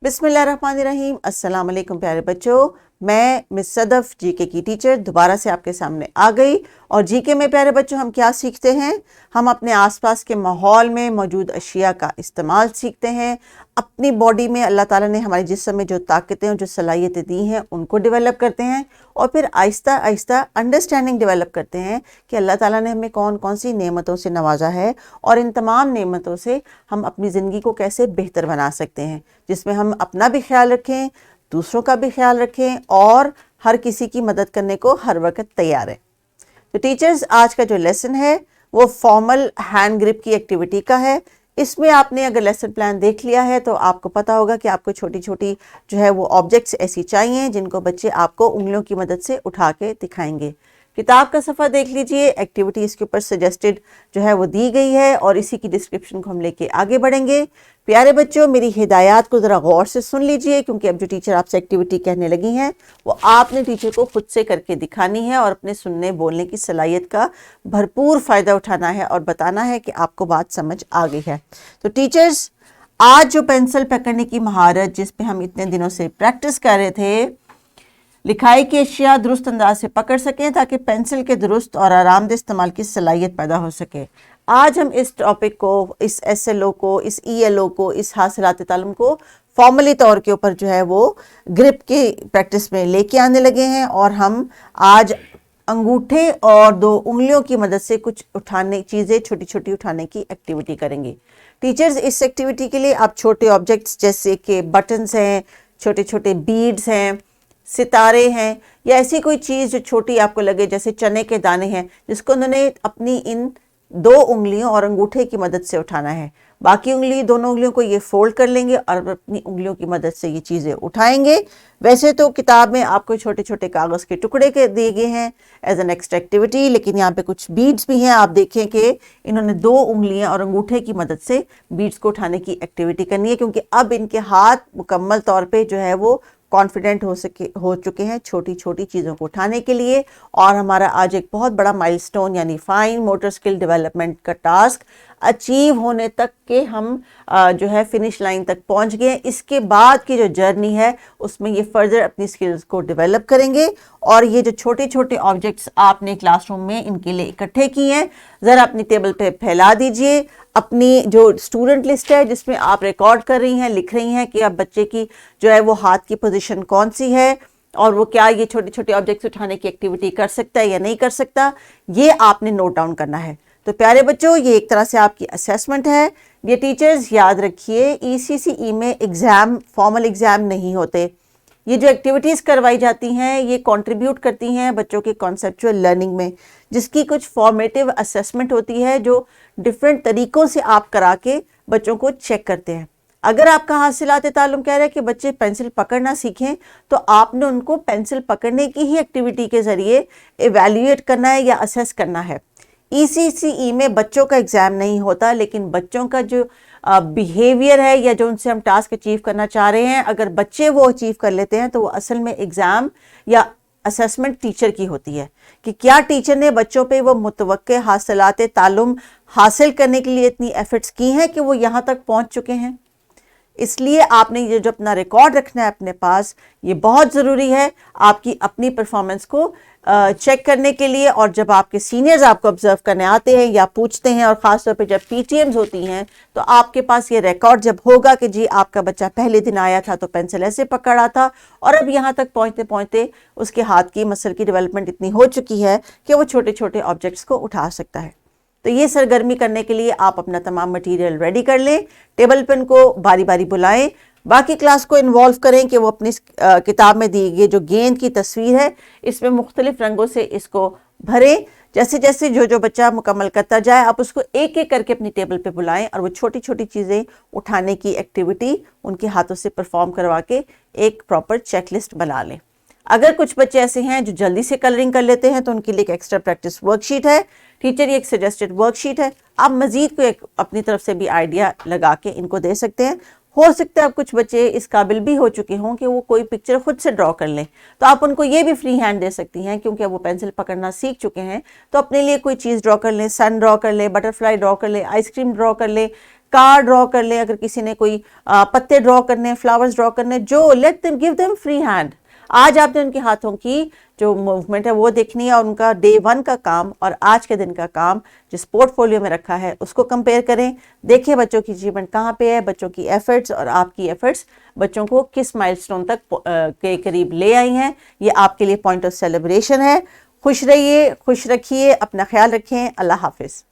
बिस्मिल्लाहिर्रहमानिर्रहीम। अस्सलाम वालेकुम प्यारे बच्चों, मैं मिस सदफ जीके की टीचर दोबारा से आपके सामने आ गई। और जीके में प्यारे बच्चों हम क्या सीखते हैं? हम अपने आसपास के माहौल में मौजूद अशिया का इस्तेमाल सीखते हैं। अपनी बॉडी में अल्लाह ताला ने हमारे जिस्म में जो ताकतें और जो सलाहियतें दी हैं उनको डेवलप करते हैं और फिर आहिस्ता आहिस्ता अंडरस्टैंडिंग डेवलप करते हैं कि अल्लाह ताला ने हमें कौन कौन सी नेमतों से नवाजा है और इन तमाम नेमतों से हम अपनी ज़िंदगी को कैसे बेहतर बना सकते हैं, जिसमें हम अपना भी ख्याल रखें, दूसरों का भी ख्याल रखें और हर किसी की मदद करने को हर वक्त तैयार है। तो टीचर्स, आज का जो लेसन है वो फॉर्मल हैंड ग्रिप की एक्टिविटी का है। इसमें आपने अगर लेसन प्लान देख लिया है तो आपको पता होगा कि आपको छोटी छोटी जो है वो ऑब्जेक्ट्स ऐसी चाहिए जिनको बच्चे आपको उंगलियों की मदद से उठा के दिखाएंगे। किताब का सफ़ा देख लीजिए, एक्टिविटी इसके ऊपर सजेस्टेड जो है वो दी गई है और इसी की डिस्क्रिप्शन को हम लेके आगे बढ़ेंगे। प्यारे बच्चों, मेरी हिदायत को ज़रा गौर से सुन लीजिए, क्योंकि अब जो टीचर आपसे एक्टिविटी कहने लगी हैं वो आपने टीचर को खुद से करके दिखानी है और अपने सुनने बोलने की सलाहियत का भरपूर फ़ायदा उठाना है और बताना है कि आपको बात समझ आ गई है। तो टीचर्स, आज जो पेंसिल पकड़ने की महारत जिस पे हम इतने दिनों से प्रैक्टिस कर रहे थे, लिखाई की अशिया दुरुस्त अंदाज से पकड़ सकें ताकि पेंसिल के दुरुस्त और आरामदेह इस्तेमाल की सलाहियत पैदा हो सके, आज हम इस टॉपिक को, इस एसएलओ को, इस ईएलओ को, इस हासिलात तालीम को फॉर्मली तौर के ऊपर जो है वो ग्रिप की प्रैक्टिस में लेके आने लगे हैं। और हम आज अंगूठे और दो उंगलियों की मदद से कुछ चीज़ें छोटी छोटी उठाने की एक्टिविटी करेंगे। टीचर्स, इस एक्टिविटी के लिए आप छोटे ऑब्जेक्ट्स जैसे कि बटन्स हैं, छोटे छोटे बीड्स हैं, सितारे हैं, या ऐसी कोई चीज़ जो छोटी आपको लगे, जैसे चने के दाने हैं, जिसको उन्होंने अपनी इन दो उंगलियों और अंगूठे की मदद से उठाना है। बाकी उंगली, दोनों उंगलियों को ये फोल्ड कर लेंगे और अपनी उंगलियों की मदद से ये चीज़ें उठाएंगे। वैसे तो किताब में आपको छोटे छोटे कागज़ के टुकड़े के दिए गए हैं एज एन एक्स्ट्रा एक्टिविटी, लेकिन यहाँ पे कुछ बीड्स भी हैं। आप देखें कि इन्होंने दो उंगलियां और अंगूठे की मदद से बीड्स को उठाने की एक्टिविटी करनी है, क्योंकि अब इनके हाथ मुकम्मल तौर पर जो है वो कॉन्फिडेंट हो चुके हैं छोटी छोटी चीज़ों को उठाने के लिए। और हमारा आज एक बहुत बड़ा माइलस्टोन यानी फाइन मोटर स्किल डेवलपमेंट का टास्क अचीव होने तक के हम जो है फिनिश लाइन तक पहुंच गए। इसके बाद की जो जर्नी है उसमें ये फर्दर अपनी स्किल्स को डेवलप करेंगे। और ये जो छोटे छोटे ऑब्जेक्ट्स आपने क्लासरूम में इनके लिए इकट्ठे किए हैं, ज़रा अपनी टेबल पे फैला दीजिए। अपनी जो स्टूडेंट लिस्ट है जिसमें आप रिकॉर्ड कर रही हैं, लिख रही हैं कि अब बच्चे की जो है वो हाथ की पोजीशन कौन सी है और वो क्या ये छोटे छोटे ऑब्जेक्ट्स उठाने की एक्टिविटी कर सकता है या नहीं कर सकता, ये आपने नोट डाउन करना है। तो प्यारे बच्चों, ये एक तरह से आपकी असेसमेंट है। ये टीचर्स याद रखिए, ईसीसीई में एग्ज़ाम, फॉर्मल एग्ज़ाम नहीं होते। ये जो एक्टिविटीज़ करवाई जाती हैं ये कंट्रीब्यूट करती हैं बच्चों के कॉन्सेप्चुअल लर्निंग में, जिसकी कुछ फॉर्मेटिव असेसमेंट होती है जो डिफरेंट तरीक़ों से आप करा के बच्चों को चेक करते हैं। अगर आपका हासिलात ताल्लुम कह रहा है कि बच्चे पेंसिल पकड़ना सीखें, तो आपने उनको पेंसिल पकड़ने की ही एक्टिविटी के ज़रिए एवेल्यूएट करना है या असेस करना है। ईसीसीई में बच्चों का एग्ज़ाम नहीं होता, लेकिन बच्चों का जो बिहेवियर है या जो उनसे हम टास्क अचीव करना चाह रहे हैं, अगर बच्चे वो अचीव कर लेते हैं तो वो असल में एग्ज़ाम या असेसमेंट टीचर की होती है कि क्या टीचर ने बच्चों पे वो मुतवक्के हासिलात ताल्लुम हासिल करने के लिए इतनी एफर्ट्स की हैं कि वो यहाँ तक पहुँच चुके हैं। इसलिए आपने ये जो अपना रिकॉर्ड रखना है अपने पास, ये बहुत ज़रूरी है आपकी अपनी परफॉर्मेंस को चेक करने के लिए। और जब आपके सीनियर्स आपको ऑब्जर्व करने आते हैं या पूछते हैं, और ख़ास तौर पे जब पीटीएम्स होती हैं, तो आपके पास ये रिकॉर्ड जब होगा कि जी आपका बच्चा पहले दिन आया था तो पेंसिल ऐसे पकड़ा था और अब यहाँ तक पहुँचते पहुँचते उसके हाथ की मसल की डेवलपमेंट इतनी हो चुकी है कि वो छोटे छोटे ऑब्जेक्ट्स को उठा सकता है। तो ये सरगर्मी करने के लिए आप अपना तमाम मटेरियल रेडी कर लें, टेबल पे उनको बारी बारी बुलाएं, बाकी क्लास को इन्वॉल्व करें कि वो अपनी किताब में दी गई जो गेंद की तस्वीर है इसमें मुख्तलिफ रंगों से इसको भरें। जैसे जैसे जो बच्चा मुकम्मल करता जाए आप उसको एक एक करके अपनी टेबल पे बुलाएं और वो छोटी छोटी चीज़ें उठाने की एक्टिविटी उनके हाथों से परफॉर्म करवा के एक प्रॉपर चेकलिस्ट बना लें। अगर कुछ बच्चे ऐसे हैं जो जल्दी से कलरिंग कर लेते हैं तो उनके लिए एक एक्स्ट्रा प्रैक्टिस वर्कशीट है। टीचर ये एक सजेस्टेड वर्कशीट है, आप मज़ीद को एक अपनी तरफ से भी आइडिया लगा के इनको दे सकते हैं। हो सकता है अब कुछ बच्चे इस काबिल भी हो चुके हों कि वो कोई पिक्चर खुद से ड्रॉ कर लें, तो आप उनको ये भी फ्री हैंड दे सकती हैं, क्योंकि वो पेंसिल पकड़ना सीख चुके हैं। तो अपने लिए कोई चीज़ ड्रॉ कर लें, सन ड्रॉ कर लें, बटरफ्लाई ड्रॉ कर लें, आइसक्रीम ड्रॉ कर लें, کار ڈرا کر لیں, اگر کسی نے کوئی پتے ڈرا کرنے, فلاورز ڈرا کرنے, جو let them give them free hand. آج آپ نے ان کے ہاتھوں کی جو موومنٹ ہے وہ دیکھنی ہے, اور ان کا ڈے 1 کا کام اور آج کے دن کا کام جس پورٹ فولیو میں رکھا ہے اس کو کمپیئر کریں. دیکھیں بچوں کی اچیومنٹ کہاں پہ ہے, بچوں کی ایفرٹس اور آپ کی ایفرٹس بچوں کو کس مائل سٹون تک کے قریب لے آئی ہیں. یہ آپ کے لیے پوائنٹ آف سیلیبریشن ہے. خوش رہیے, خوش رکھیے, اپنا خیال رکھیں. اللہ حافظ.